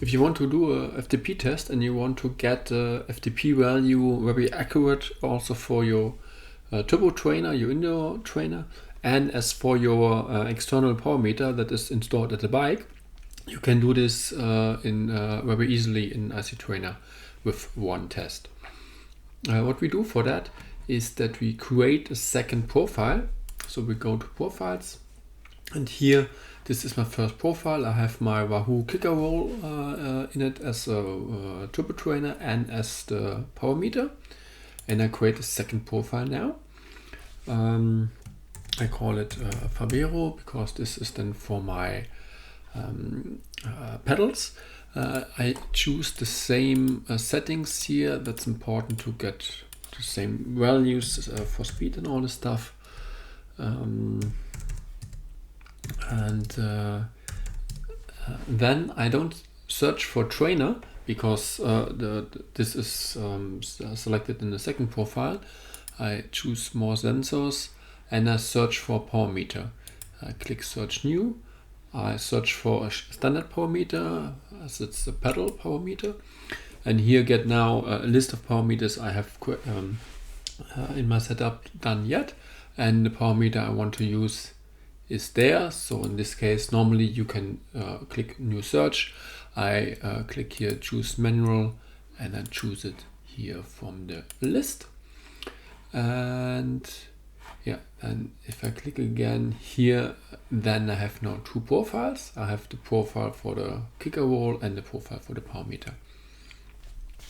If you want to do a FTP test and you want to get the FTP value very accurate also for your turbo trainer, your indoor trainer, and as for your external power meter that is installed at the bike, you can do this very easily in icTrainer with one test. What we do for that is that we create a second profile. So we go to profiles, and here this is my first profile. I have my Wahoo KICKR V5 in it as a turbo trainer and as the power meter, and I create a second profile now. I call it Favero because this is then for my pedals. I choose the same settings here. That's important to get the same values for speed and all this stuff. Then I don't search for trainer because this is selected in the second profile. I choose more sensors and I search for power meter. I click search new. I search for a standard power meter as it's a pedal power meter, and here get now a list of power meters I have in my setup done yet, and the power meter I want to use is there. So in this case, normally you can click new search. I click here, choose manual, and then choose it here from the list. And yeah, and if I click again here, then I have now two profiles. I have the profile for the KICKR V5 and the profile for the power meter.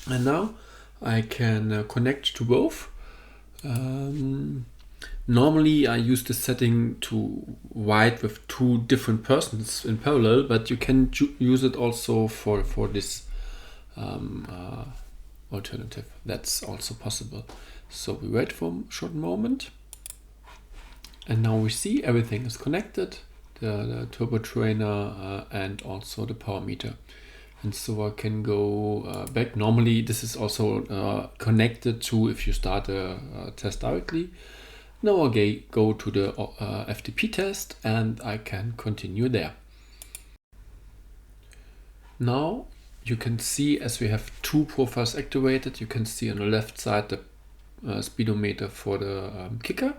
And now I can connect to both. Normally I use the setting to write with two different persons in parallel, but you can use it also for this alternative. That's also possible. So we wait for a short moment, and now we see everything is connected, the turbo trainer and also the power meter. And so I can go back. Normally this is also connected to if you start a test directly. Now I go to the FTP test and I can continue there. Now you can see, as we have two profiles activated, you can see on the left side the speedometer for the kicker,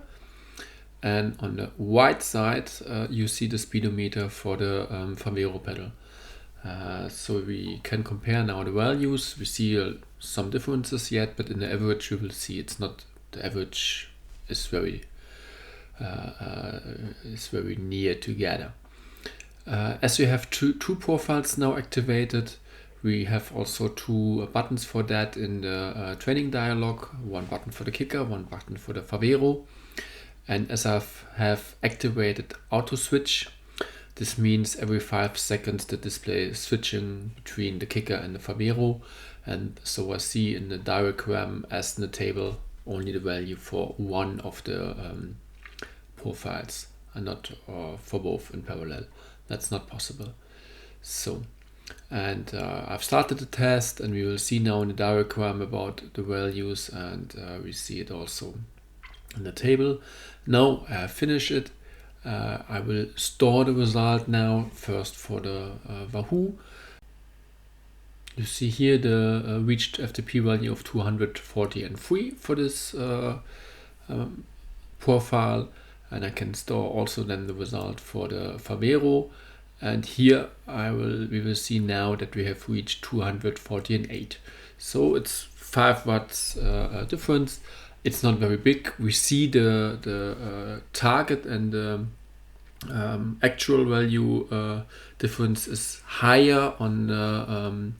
and on the right side you see the speedometer for the Favero pedal. So we can compare now the values. We see some differences yet, but in the average you will see it's not, the average is very near together. As we have two profiles now activated, we have also two buttons for that in the training dialog. One button for the kicker, one button for the Favero. And as I have activated auto switch, this means every 5 seconds the display is switching between the kicker and the Favero. And so I see in the diagram as in the table only the value for one of the profiles and not for both in parallel. That's not possible. So, and I've started the test, and we will see now in the diagram about the values, and we see it also in the table. Now I have finished it. I will store the result now first for the Wahoo. You see here the reached FTP value of 243 for this profile, and I can store also then the result for the Favero. And here we will see now that we have reached 248. So it's 5 watts difference. It's not very big. We see the target and the actual value difference is higher on the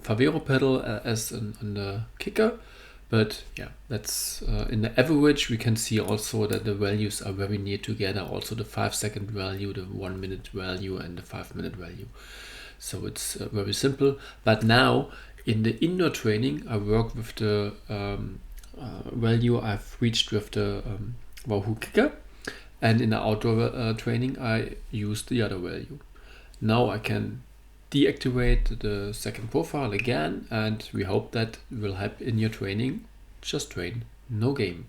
Favero pedal as on the kicker, but yeah, that's in the average we can see also that the values are very near together, also the 5-second value, the 1-minute value, and the 5-minute value. So it's very simple. But now in the indoor training I work with the value I've reached with the Wahoo KICKR, and in the outdoor training I use the other value. Now I can deactivate the second profile again, and we hope that will help in your training. Just train, no game.